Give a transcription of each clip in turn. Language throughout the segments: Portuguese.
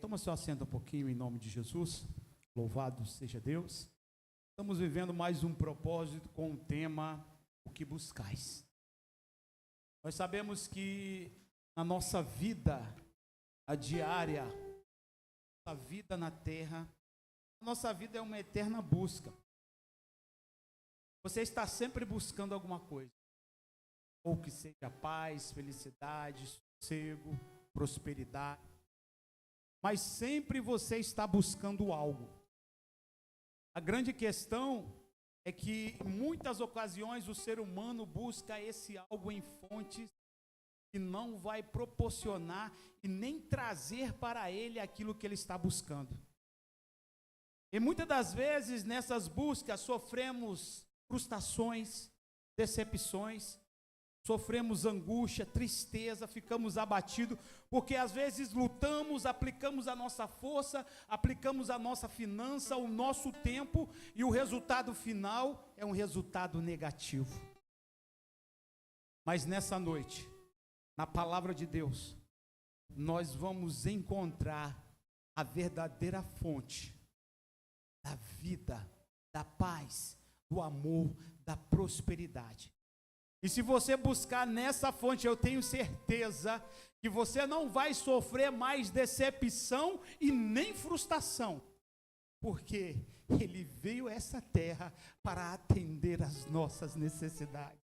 Toma seu assento um pouquinho em nome de Jesus. Louvado seja Deus. Estamos vivendo mais um propósito com o tema O que buscais. Nós sabemos que na nossa vida, a diária, a vida na terra, a nossa vida é uma eterna busca. Você está sempre buscando alguma coisa, ou que seja paz, felicidade, sossego, prosperidade, mas sempre você está buscando algo. A grande questão é que em muitas ocasiões o ser humano busca esse algo em fontes que não vai proporcionar e nem trazer para ele aquilo que ele está buscando. E muitas das vezes nessas buscas sofremos frustrações, decepções, sofremos angústia, tristeza, ficamos abatidos, porque às vezes lutamos, aplicamos a nossa força, aplicamos a nossa finança, o nosso tempo, e o resultado final é um resultado negativo. Mas nessa noite, na palavra de Deus, nós vamos encontrar a verdadeira fonte da vida, da paz, do amor, da prosperidade. E se você buscar nessa fonte, eu tenho certeza que você não vai sofrer mais decepção e nem frustração, porque Ele veio a essa terra para atender às nossas necessidades.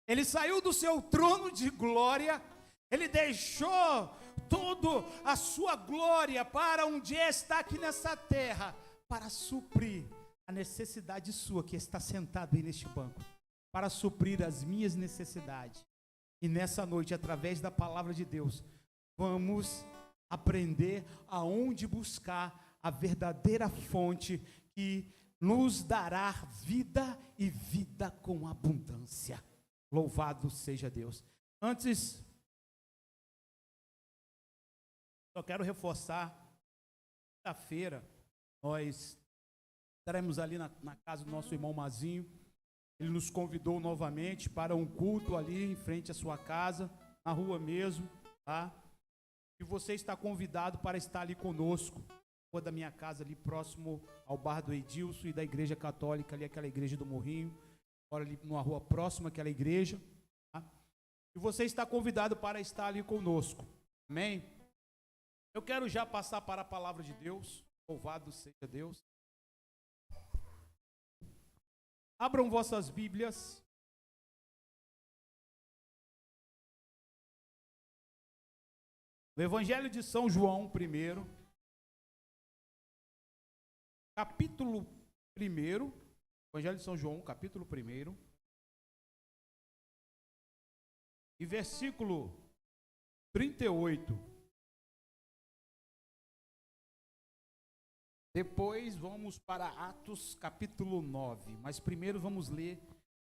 Ele saiu do seu trono de glória, Ele deixou toda a sua glória para um dia estar aqui nessa terra, para suprir a necessidade sua que está sentado aí neste banco, para suprir as minhas necessidades. E nessa noite, através da palavra de Deus, vamos aprender aonde buscar a verdadeira fonte que nos dará vida e vida com abundância. Louvado seja Deus. Antes, só quero reforçar, quinta-feira, nós estaremos ali na casa do nosso irmão Mazinho. Ele nos convidou novamente para um culto ali em frente à sua casa, na rua mesmo, tá? E você está convidado para estar ali conosco, na rua da minha casa, ali próximo ao bar do Edilson e da igreja católica, ali aquela igreja do Morrinho, agora ali numa rua próxima àquela igreja, tá? E você está convidado para estar ali conosco, amém? Eu quero já passar para a palavra de Deus, louvado seja Deus. Abram vossas Bíblias. O Evangelho de São João, primeiro, capítulo 1, Evangelho de São João, capítulo 1, e versículo 38. Depois vamos para Atos capítulo 9, mas primeiro vamos ler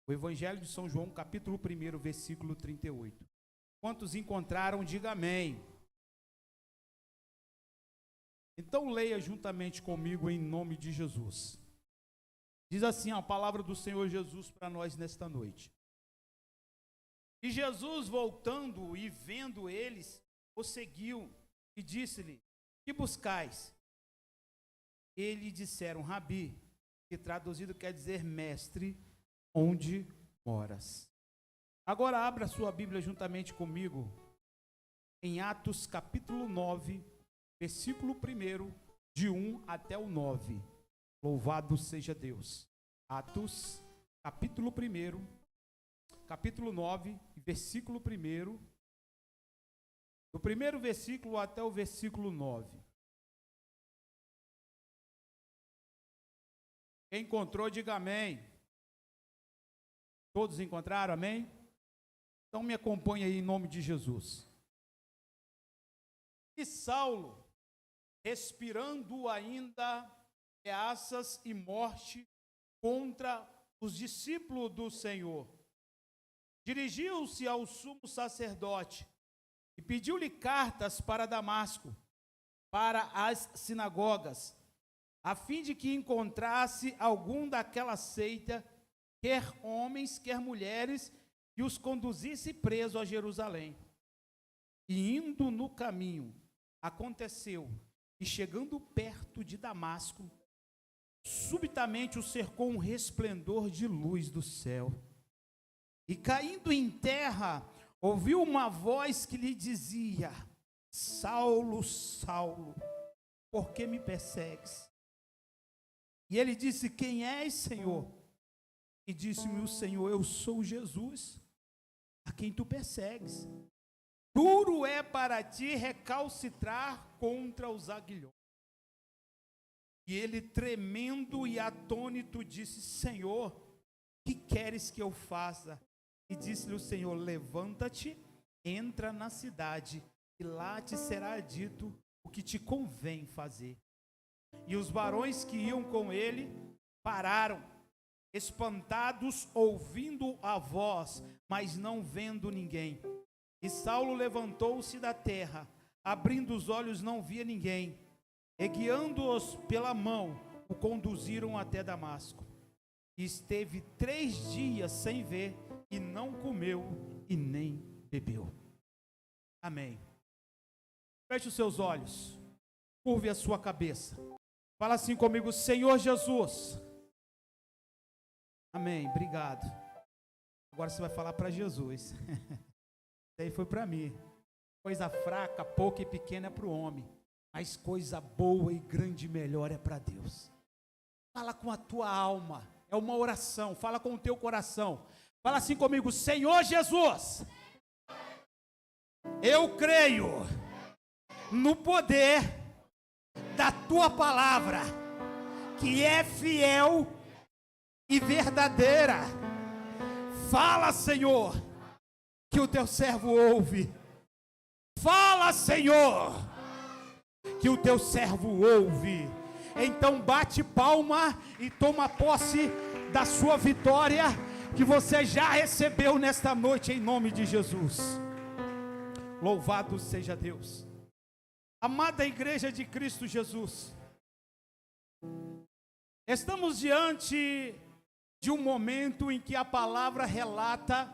o Evangelho de São João, capítulo 1, versículo 38. Quantos encontraram, diga amém. Então leia juntamente comigo em nome de Jesus. Diz assim a palavra do Senhor Jesus para nós nesta noite. E Jesus, voltando e vendo eles, o seguiu e disse-lhe: que buscais? Eles disseram: Rabi, que traduzido quer dizer mestre, onde moras? Agora abra sua Bíblia juntamente comigo em Atos capítulo 9, versículo 1, de 1 até o 9. Louvado seja Deus. Atos capítulo 1, capítulo 9, versículo 1, do primeiro versículo até o versículo 9. Quem encontrou, diga amém. Todos encontraram, amém? Então me acompanhe aí em nome de Jesus. E Saulo, respirando ainda ameaças e morte contra os discípulos do Senhor, dirigiu-se ao sumo sacerdote e pediu-lhe cartas para Damasco, para as sinagogas, a fim de que encontrasse algum daquela seita, quer homens, quer mulheres, e os conduzisse preso a Jerusalém. E indo no caminho, Aconteceu que, chegando perto de Damasco, subitamente o cercou um resplendor de luz do céu. E caindo em terra, ouviu uma voz que lhe dizia: Saulo, Saulo, por que me persegues? E ele disse: Quem és, Senhor? E disse-me o Senhor: Eu sou Jesus, a quem tu persegues. Duro é para ti recalcitrar contra os aguilhões. E ele, tremendo e atônito, disse: Senhor, que queres que eu faça? E disse-lhe o Senhor: Levanta-te, entra na cidade, e lá te será dito o que te convém fazer. E os varões que iam com ele pararam, espantados, ouvindo a voz, mas não vendo ninguém. E Saulo levantou-se da terra, abrindo os olhos não via ninguém, e guiando-os pela mão, o conduziram até Damasco. E esteve 3 dias sem ver, e não comeu e nem bebeu. Amém. Feche os seus olhos, curve a sua cabeça, fala assim comigo: Senhor Jesus. Amém, obrigado. Agora você vai falar para Jesus. Isso aí foi para mim. Coisa fraca, pouca e pequena é para o homem, mas coisa boa e grande e melhor é para Deus. Fala com a tua alma, é uma oração, fala com o teu coração. Fala assim comigo: Senhor Jesus, eu creio no poder da tua palavra, que é fiel e verdadeira. Fala, Senhor, que o teu servo ouve. Fala, Senhor, que o teu servo ouve. Então bate palma e toma posse da sua vitória, que você já recebeu nesta noite, em nome de Jesus. Louvado seja Deus. Amada igreja de Cristo Jesus, estamos diante de um momento em que a palavra relata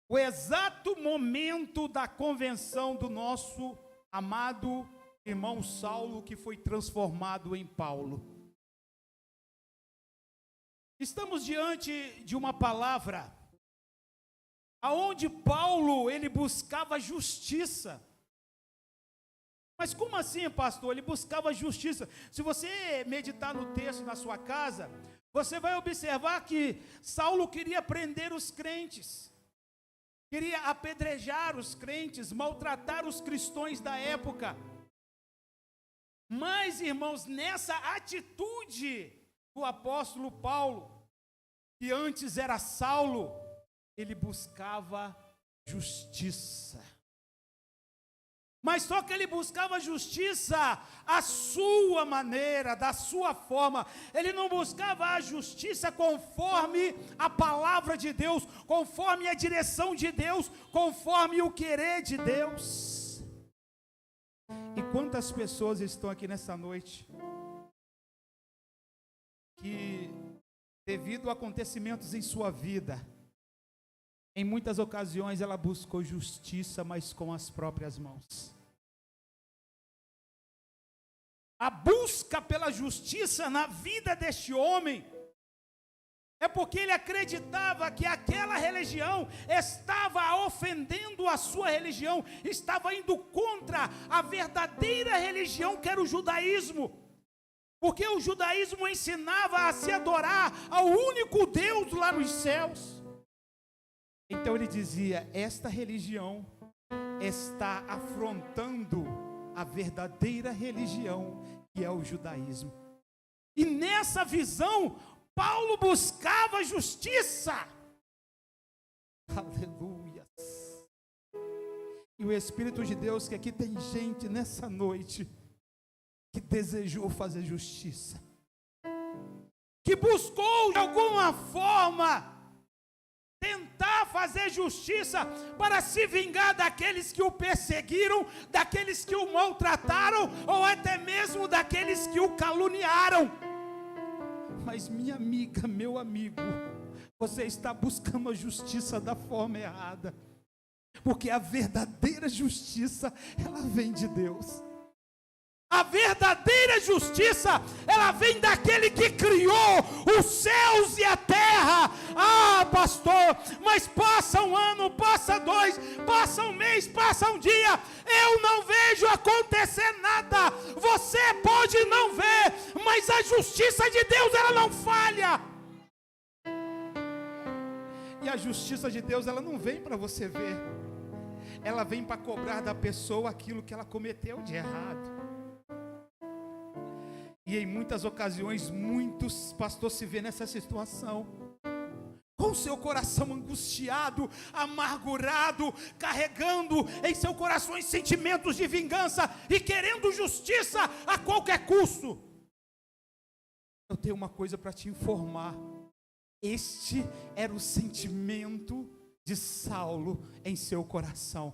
o exato momento da convenção do nosso amado irmão Saulo, que foi transformado em Paulo. Estamos diante de uma palavra aonde Paulo, ele buscava justiça. Mas como assim, pastor? Ele buscava justiça. Se você meditar no texto na sua casa, você vai observar que Saulo queria prender os crentes, queria apedrejar os crentes, maltratar os cristãos da época. Mas, irmãos, nessa atitude do apóstolo Paulo, que antes era Saulo, ele buscava justiça. Mas só que ele buscava justiça à sua maneira, da sua forma. Ele não buscava a justiça conforme a palavra de Deus, conforme a direção de Deus, conforme o querer de Deus. E quantas pessoas estão aqui nessa noite que, devido a acontecimentos em sua vida, em muitas ocasiões ela buscou justiça, mas com as próprias mãos. A busca pela justiça na vida deste homem é porque ele acreditava que aquela religião estava ofendendo a sua religião, estava indo contra a verdadeira religião, que era o judaísmo. Porque o judaísmo ensinava a se adorar ao único Deus lá nos céus. Então ele dizia: esta religião está afrontando a verdadeira religião, que é o judaísmo. E nessa visão, Paulo buscava justiça. Aleluia. E o Espírito de Deus, que aqui tem gente nessa noite que desejou fazer justiça, que buscou de alguma forma tentar fazer justiça para se vingar daqueles que o perseguiram, daqueles que o maltrataram, ou até mesmo daqueles que o caluniaram. Mas minha amiga, meu amigo, você está buscando a justiça da forma errada. Porque a verdadeira justiça, ela vem de Deus. A verdadeira justiça, ela vem daquele que criou os céus e a terra. Ah, pastor, mas passa um ano, passa dois, passa um mês, passa um dia, eu não vejo acontecer nada. Você pode não ver, mas a justiça de Deus, ela não falha. E a justiça de Deus, ela não vem para você ver, ela vem para cobrar da pessoa aquilo que ela cometeu de errado. E em muitas ocasiões, muitos pastores se vê nessa situação, com seu coração angustiado, amargurado, carregando em seu coração sentimentos de vingança e querendo justiça a qualquer custo. Eu tenho uma coisa para te informar. Este era o sentimento de Saulo em seu coração.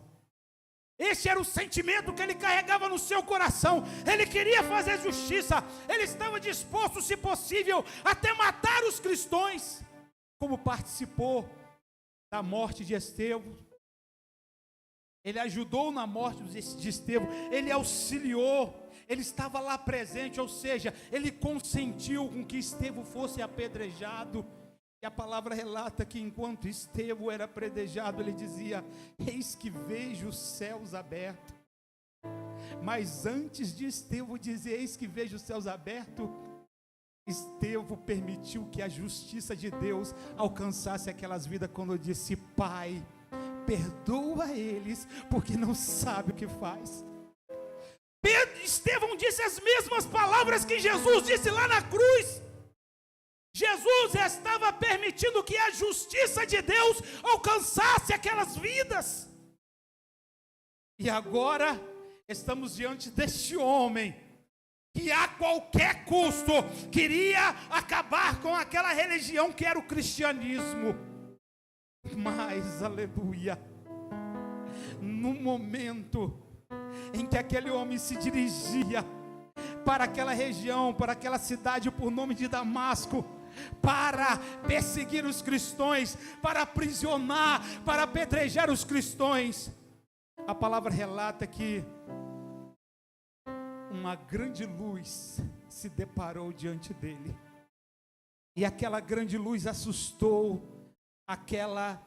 Este era o sentimento que ele carregava no seu coração. Ele queria fazer justiça. Ele estava disposto, se possível, até matar os cristãos. Como participou da morte de Estevão, ele ajudou na morte de Estevão, ele auxiliou, ele estava lá presente, ou seja, ele consentiu com que Estevão fosse apedrejado. E a palavra relata que enquanto Estevão era apedrejado, ele dizia: eis que vejo os céus abertos. Mas antes de Estevão dizer eis que vejo os céus abertos, Estevão permitiu que a justiça de Deus alcançasse aquelas vidas, quando disse: Pai, perdoa eles, porque não sabe o que faz. Estevão disse as mesmas palavras que Jesus disse lá na cruz. Jesus estava permitindo que a justiça de Deus alcançasse aquelas vidas. E agora estamos diante deste homem que a qualquer custo queria acabar com aquela religião que era o cristianismo. Mas, aleluia, no momento em que aquele homem se dirigia para aquela região, para aquela cidade por nome de Damasco, para perseguir os cristãos, para aprisionar, para apedrejar os cristãos, a palavra relata que uma grande luz se deparou diante dele, e aquela grande luz assustou aqueles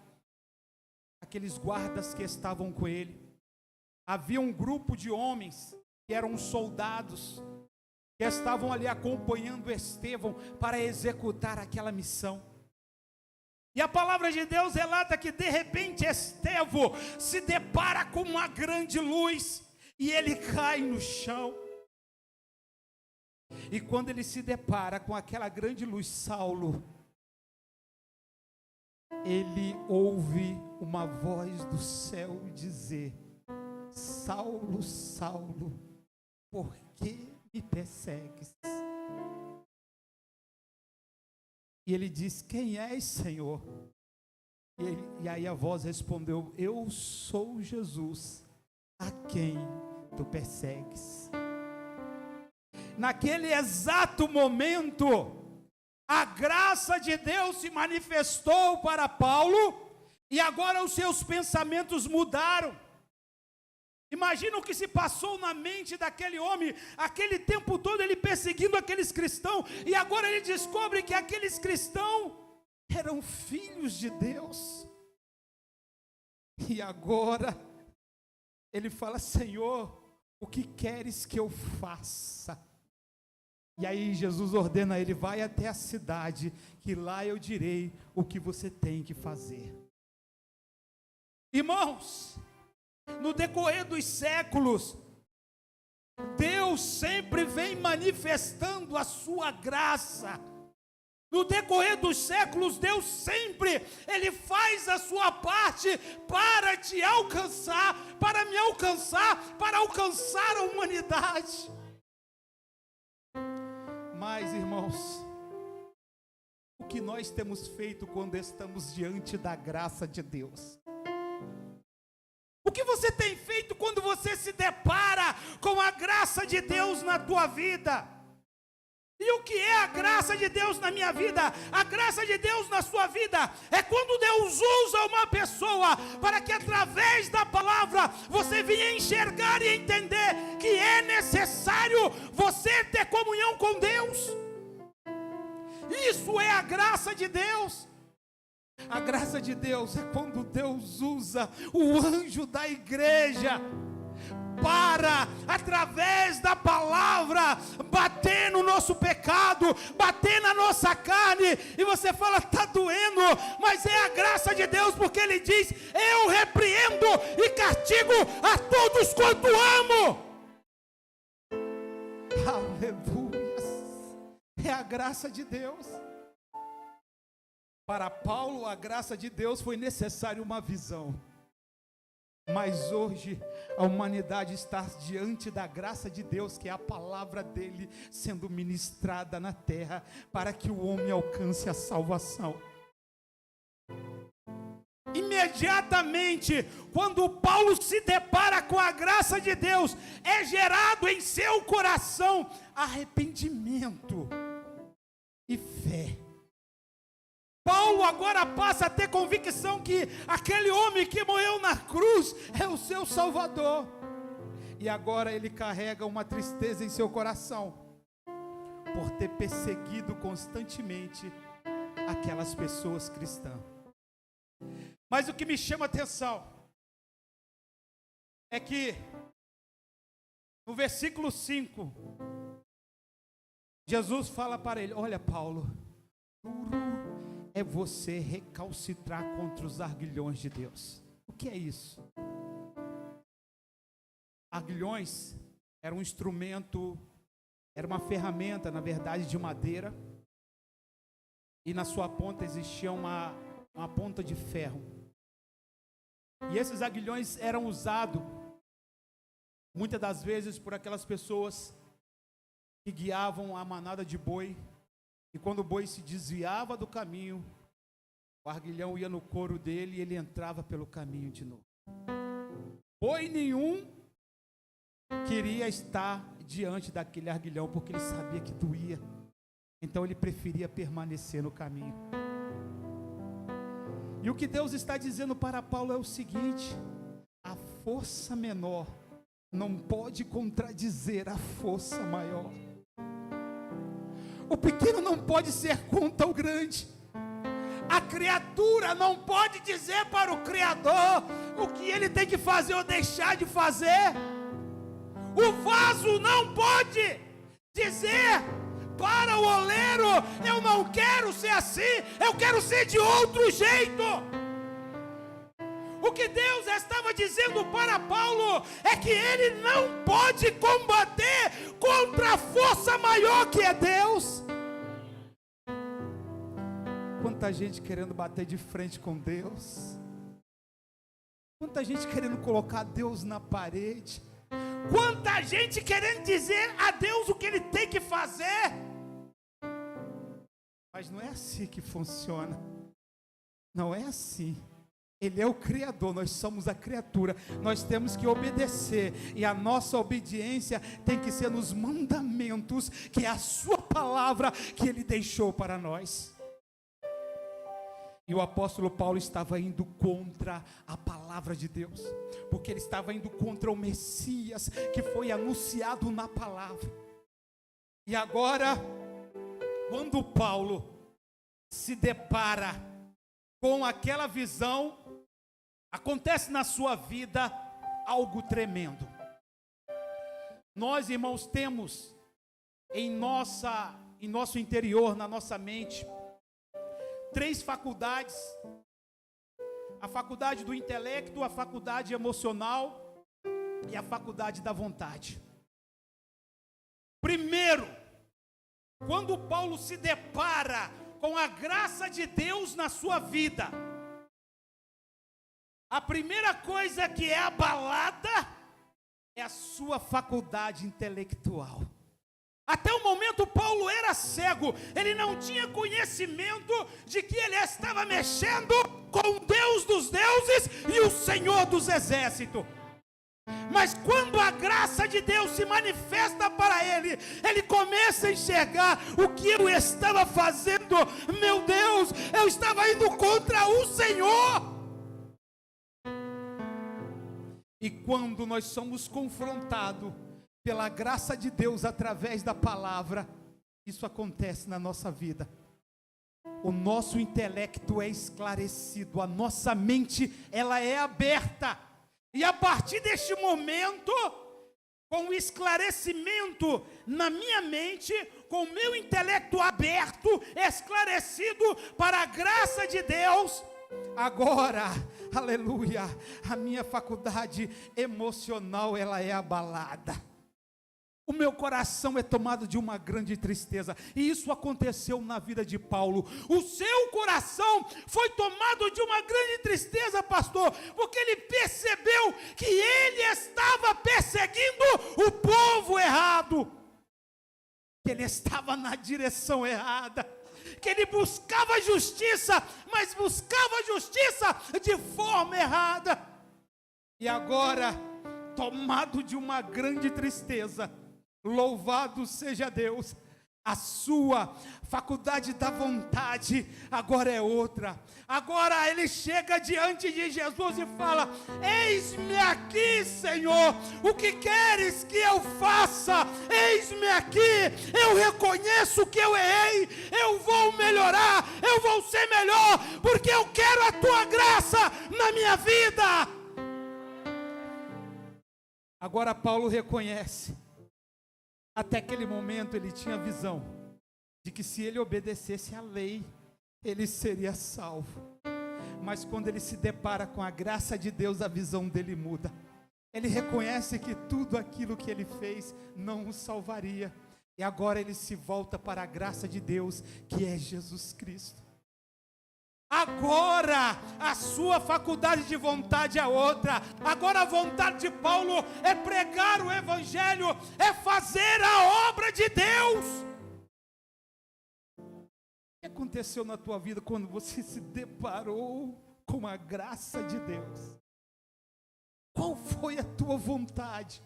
guardas que estavam com ele. Havia um grupo de homens que eram soldados, que estavam ali acompanhando Estevão para executar aquela missão. E a palavra de Deus relata que de repente Estevão se depara com uma grande luz e ele cai no chão. E quando ele se depara com aquela grande luz, Saulo, ele ouve uma voz do céu dizer: Saulo, Saulo, por que me persegues? E ele diz: quem és, Senhor? E aí a voz respondeu: eu sou Jesus, a quem tu persegues. Naquele exato momento, a graça de Deus se manifestou para Paulo, e agora os seus pensamentos mudaram. Imagina o que se passou na mente daquele homem, aquele tempo todo ele perseguindo aqueles cristãos, e agora ele descobre que aqueles cristãos eram filhos de Deus. E agora ele fala: Senhor, o que queres que eu faça? E aí Jesus ordena a ele: vai até a cidade, que lá eu direi o que você tem que fazer. Irmãos, no decorrer dos séculos, Deus sempre vem manifestando a sua graça. No decorrer dos séculos, Deus sempre, Ele faz a sua parte para te alcançar, para me alcançar, para alcançar a humanidade. Mas, irmãos, o que nós temos feito quando estamos diante da graça de Deus? O que você tem feito quando você se depara com a graça de Deus na tua vida? E o que é a graça de Deus na minha vida? A graça de Deus na sua vida é quando Deus usa uma pessoa para que através da palavra você venha enxergar e entender que é necessário você ter comunhão com Deus. Isso é a graça de Deus. A graça de Deus é quando Deus usa o anjo da igreja para, através da palavra, bater no nosso pecado, bater na nossa carne, e você fala, está doendo, mas é a graça de Deus, porque Ele diz, eu repreendo e castigo a todos quanto amo. Aleluia, é a graça de Deus. Para Paulo, a graça de Deus foi necessária uma visão. Mas hoje a humanidade está diante da graça de Deus, que é a palavra dele sendo ministrada na terra, para que o homem alcance a salvação. Imediatamente, quando Paulo se depara com a graça de Deus, é gerado em seu coração arrependimento e fé. Paulo agora passa a ter convicção que aquele homem que morreu na cruz é o seu Salvador. E agora ele carrega uma tristeza em seu coração por ter perseguido constantemente aquelas pessoas cristãs. Mas o que me chama a atenção é que no versículo 5, Jesus fala para ele, olha Paulo, é você recalcitrar contra os arguilhões de Deus. O que é isso? Arguilhões era um instrumento, era uma ferramenta, na verdade, de madeira, e na sua ponta existia uma ponta de ferro. E esses aguilhões eram usados muitas das vezes por aquelas pessoas que guiavam a manada de boi. E quando o boi se desviava do caminho, o arguilhão ia no couro dele e ele entrava pelo caminho de novo. Boi nenhum queria estar diante daquele arguilhão, porque ele sabia que doía. Então ele preferia permanecer no caminho. E o que Deus está dizendo para Paulo é o seguinte: a força menor não pode contradizer a força maior. O pequeno não pode ser contra o grande. A criatura não pode dizer para o Criador o que ele tem que fazer ou deixar de fazer. O vaso não pode dizer para o oleiro, eu não quero ser assim, eu quero ser de outro jeito. O que Deus estava dizendo para Paulo é que ele não pode combater contra a força maior que é Deus. Quanta gente querendo bater de frente com Deus, quanta gente querendo colocar Deus na parede, quanta gente querendo dizer a Deus o que ele tem que fazer. Mas não é assim que funciona. Não é assim. Ele é o Criador, nós somos a criatura, nós temos que obedecer, e a nossa obediência tem que ser nos mandamentos, que é a sua palavra que Ele deixou para nós. E o apóstolo Paulo estava indo contra a palavra de Deus, porque ele estava indo contra o Messias, que foi anunciado na palavra. E agora, quando Paulo se depara com aquela visão, acontece na sua vida algo tremendo. Nós, irmãos, temos em nosso interior, na nossa mente, 3 faculdades: a faculdade do intelecto, a faculdade emocional e a faculdade da vontade. Primeiro, quando Paulo se depara com a graça de Deus na sua vida, a primeira coisa que é abalada é a sua faculdade intelectual. Até o momento Paulo era cego, ele não tinha conhecimento de que ele estava mexendo com o Deus dos deuses e o Senhor dos exércitos. Mas quando a graça de Deus se manifesta para ele, ele começa a enxergar o que eu estava fazendo. Meu Deus, eu estava indo contra o Senhor. E quando nós somos confrontados pela graça de Deus através da palavra, isso acontece na nossa vida. O nosso intelecto é esclarecido, a nossa mente ela é aberta. E a partir deste momento, com o esclarecimento na minha mente, com o meu intelecto aberto, esclarecido para a graça de Deus, agora, aleluia, a minha faculdade emocional ela é abalada. O meu coração é tomado de uma grande tristeza. E isso aconteceu na vida de Paulo. O seu coração foi tomado de uma grande tristeza, pastor, porque ele percebeu que ele estava perseguindo o povo errado, que ele estava na direção errada, que ele buscava justiça, mas buscava justiça de forma errada. E agora, tomado de uma grande tristeza, louvado seja Deus, a sua faculdade da vontade agora é outra. Agora ele chega diante de Jesus e fala: eis-me aqui, Senhor, o que queres que eu faça? Eis-me aqui, eu reconheço que eu errei, eu vou melhorar, eu vou ser melhor, porque eu quero a tua graça na minha vida. Agora Paulo reconhece. Até aquele momento ele tinha a visão de que se ele obedecesse à lei, ele seria salvo. Mas quando ele se depara com a graça de Deus, a visão dele muda. Ele reconhece que tudo aquilo que ele fez não o salvaria. E agora ele se volta para a graça de Deus, que é Jesus Cristo. Agora a sua faculdade de vontade é outra. Agora a vontade de Paulo é pregar o evangelho, é fazer a obra de Deus. O que aconteceu na tua vida quando você se deparou com a graça de Deus? Qual foi a tua vontade?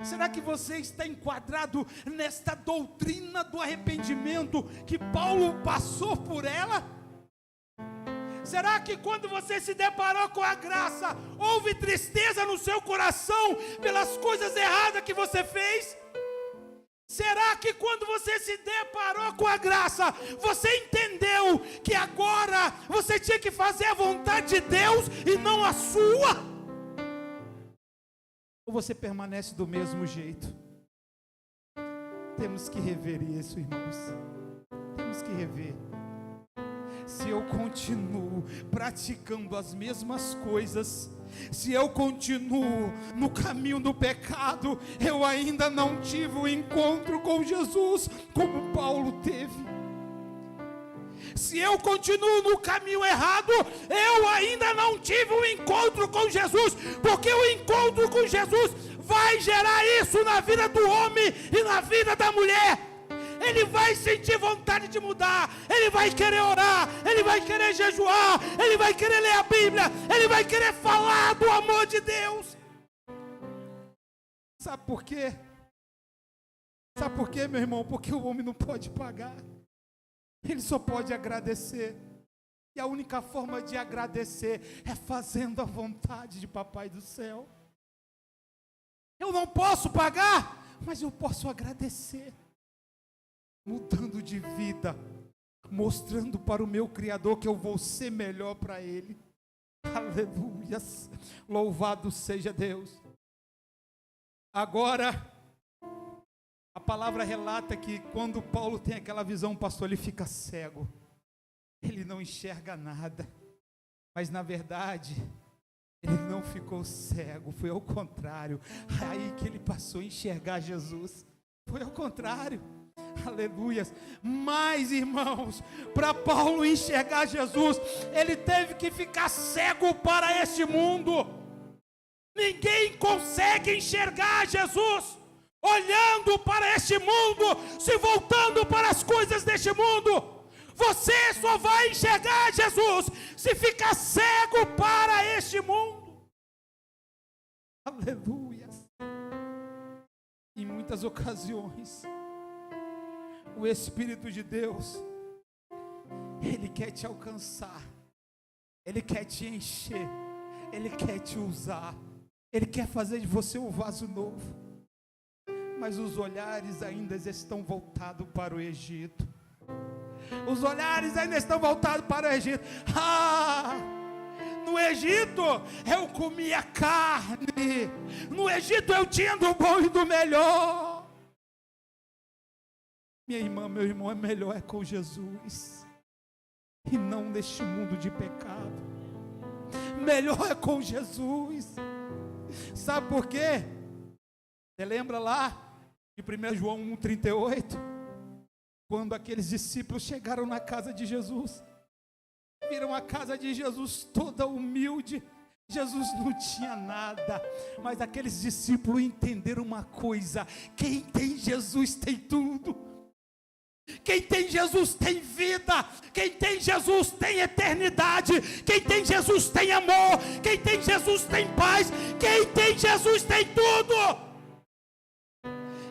Será que você está enquadrado nesta doutrina do arrependimento que Paulo passou por ela? Será que quando você se deparou com a graça, houve tristeza no seu coração pelas coisas erradas que você fez? Será que quando você se deparou com a graça, você entendeu que agora você tinha que fazer a vontade de Deus e não a sua? Ou você permanece do mesmo jeito? Temos que rever isso, irmãos. Temos que rever. Se eu continuo praticando as mesmas coisas, se eu continuo no caminho do pecado, eu ainda não tive o encontro com Jesus como Paulo teve. Se eu continuo no caminho errado, eu ainda não tive o encontro com Jesus, porque o encontro com Jesus vai gerar isso na vida do homem e na vida da mulher. Ele vai sentir vontade de mudar, ele vai querer orar, ele vai querer jejuar, ele vai querer ler a Bíblia, ele vai querer falar do amor de Deus. Sabe por quê? Sabe por quê, meu irmão? Porque o homem não pode pagar, ele só pode agradecer. E a única forma de agradecer é fazendo a vontade de Papai do céu. Eu não posso pagar, mas eu posso agradecer. Mudando de vida, mostrando para o meu Criador que eu vou ser melhor para Ele. Aleluia, louvado seja Deus. Agora, a palavra relata que quando Paulo tem aquela visão, pastor, ele fica cego. Ele não enxerga nada. Mas na verdade, ele não ficou cego, foi ao contrário. Aí que ele passou a enxergar Jesus. Foi ao contrário. Aleluias. Mas, irmãos, para Paulo enxergar Jesus, ele teve que ficar cego para este mundo. Ninguém consegue enxergar Jesus olhando para este mundo, se voltando para as coisas deste mundo. Você só vai enxergar Jesus se ficar cego para este mundo. Aleluia. Em muitas ocasiões, o Espírito de Deus, Ele quer te alcançar, Ele quer te encher, Ele quer te usar, Ele quer fazer de você um vaso novo, mas os olhares ainda estão voltados para o Egito. Os olhares ainda estão voltados para o Egito. No Egito eu comia carne, no Egito eu tinha do bom e do melhor. Minha irmã, meu irmão, é melhor com Jesus, e não neste mundo de pecado. Melhor é com Jesus. Sabe por quê? Você lembra lá de 1 João 1,38? Quando aqueles discípulos chegaram na casa de Jesus, viram a casa de Jesus toda humilde. Jesus não tinha nada, mas aqueles discípulos entenderam uma coisa: quem tem Jesus tem tudo. Quem tem Jesus tem vida. Quem tem Jesus tem eternidade. Quem tem Jesus tem amor. Quem tem Jesus tem paz. Quem tem Jesus tem tudo.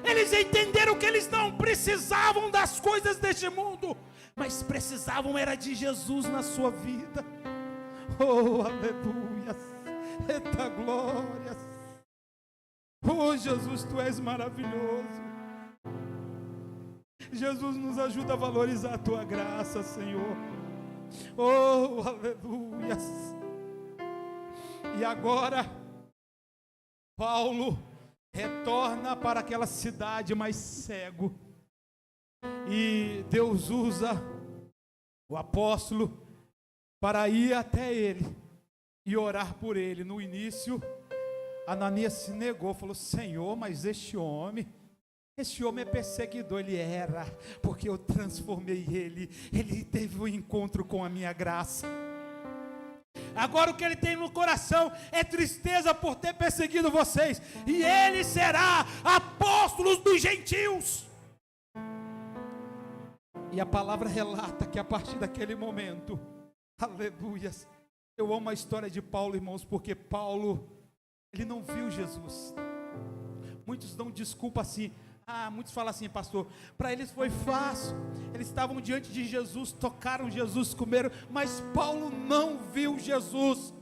Eles entenderam que eles não precisavam das coisas deste mundo, mas precisavam era de Jesus na sua vida. Oh, aleluia. Eita glória. Oh, Jesus, Tu és maravilhoso. Jesus, nos ajuda a valorizar a Tua graça, Senhor. Oh, aleluia. E agora Paulo retorna para aquela cidade mais cego, e Deus usa o apóstolo para ir até ele e orar por ele. No início, Ananias se negou, falou: Senhor, mas este homem é perseguidor. Ele era, porque eu transformei ele teve um encontro com a minha graça. Agora o que ele tem no coração é tristeza por ter perseguido vocês, e ele será apóstolo dos gentios. E a palavra relata que a partir daquele momento, aleluia, eu amo a história de Paulo, irmãos, porque Paulo, ele não viu Jesus. Muitos dão desculpa assim, muitos falam assim: pastor, para eles foi fácil, eles estavam diante de Jesus, tocaram Jesus, comeram, mas Paulo não viu Jesus.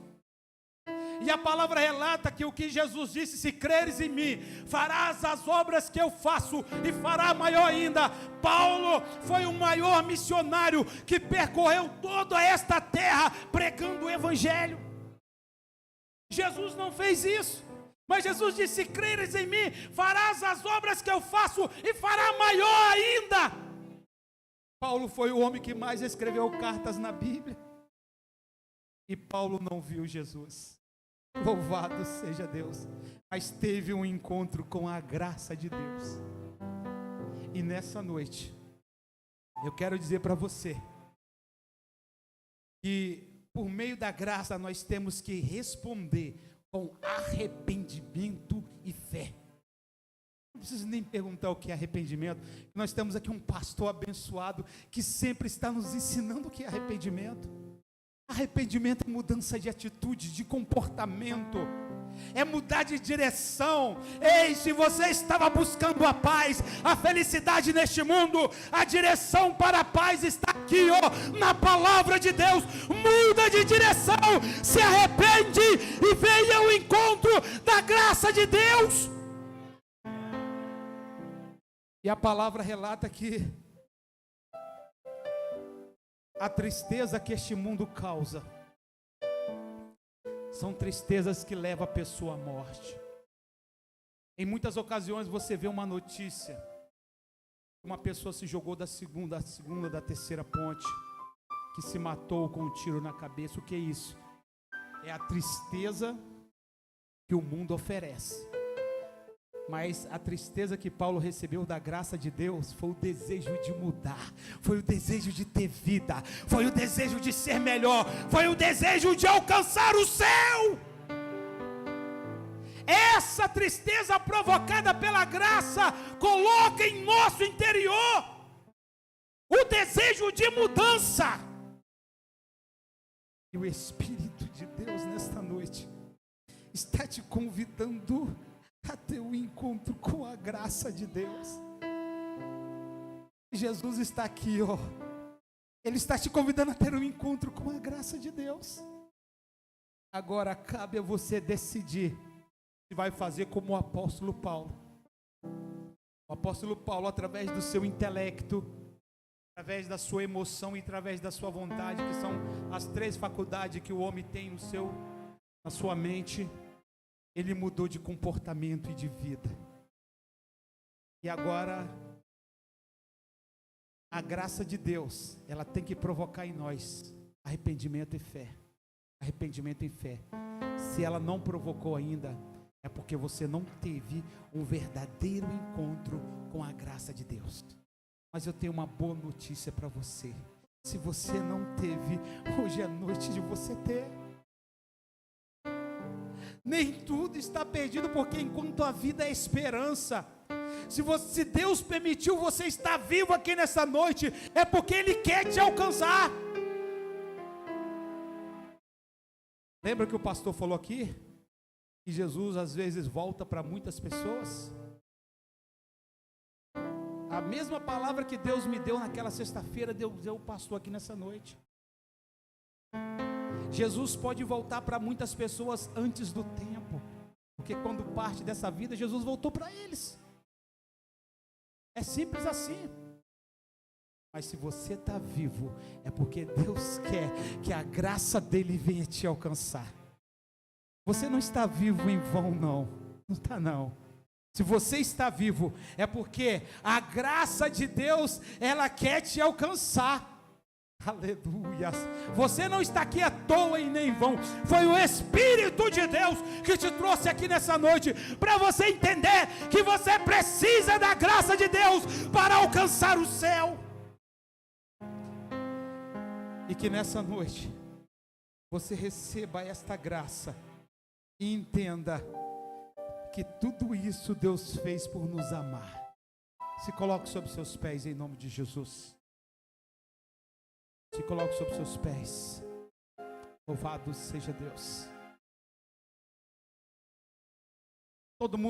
E a palavra relata que o que Jesus disse: se creres em mim, farás as obras que eu faço, e fará maior ainda. Paulo foi o maior missionário que percorreu toda esta terra pregando o evangelho. Jesus não fez isso, mas Jesus disse: se creres em mim, farás as obras que eu faço, e fará maior ainda. Paulo foi o homem que mais escreveu cartas na Bíblia, e Paulo não viu Jesus. Louvado seja Deus, mas teve um encontro com a graça de Deus. E nessa noite, eu quero dizer para você, que por meio da graça nós temos que responder com arrependimento e fé. Não preciso nem perguntar o que é arrependimento. Nós temos aqui um pastor abençoado que sempre está nos ensinando o que é arrependimento. Arrependimento é mudança de atitude, de comportamento, é mudar de direção. Ei, se você estava buscando a paz, a felicidade neste mundo, a direção para a paz está aqui, na palavra de Deus. Muda de direção, se arrepende e venha ao encontro da graça de Deus. E a palavra relata que a tristeza que este mundo causa são tristezas que levam a pessoa à morte. Em muitas ocasiões você vê uma notícia: uma pessoa se jogou da terceira ponte, que se matou com um tiro na cabeça. O que é isso? É a tristeza que o mundo oferece. Mas a tristeza que Paulo recebeu da graça de Deus foi o desejo de mudar, foi o desejo de ter vida, foi o desejo de ser melhor, foi o desejo de alcançar o céu. Essa tristeza provocada pela graça coloca em nosso interior o desejo de mudança. E o Espírito de Deus nesta noite está te convidando a ter um encontro com a graça de Deus. Jesus está aqui, ó. Ele está te convidando a ter um encontro com a graça de Deus. Agora cabe a você decidir se vai fazer como o apóstolo Paulo. O apóstolo Paulo, através do seu intelecto, através da sua emoção e através da sua vontade, que são as 3 faculdades que o homem tem na sua mente, ele mudou de comportamento e de vida. E agora, a graça de Deus, ela tem que provocar em nós arrependimento e fé. Arrependimento e fé. Se ela não provocou ainda, é porque você não teve um verdadeiro encontro com a graça de Deus. Mas eu tenho uma boa notícia para você. Se você não teve, hoje é noite de você ter. Nem tudo está perdido, porque enquanto a vida é esperança, se Deus permitiu você estar vivo aqui nessa noite, é porque Ele quer te alcançar. Lembra que o pastor falou aqui? Que Jesus às vezes volta para muitas pessoas. A mesma palavra que Deus me deu naquela sexta-feira, Deus deu o pastor aqui nessa noite. Jesus pode voltar para muitas pessoas antes do tempo, porque quando parte dessa vida, Jesus voltou para eles. É simples assim. Mas se você está vivo, é porque Deus quer que a graça dele venha te alcançar. Você não está vivo em vão, não. Não está, não. Se você está vivo, é porque a graça de Deus, ela quer te alcançar. Aleluia. Você não está aqui à toa e nem em vão. Foi o Espírito de Deus que te trouxe aqui nessa noite, para você entender que você precisa da graça de Deus para alcançar o céu. E que nessa noite você receba esta graça e entenda que tudo isso Deus fez por nos amar. Se coloque sobre seus pés em nome de Jesus. Se coloque sobre seus pés. Louvado seja Deus. Todo mundo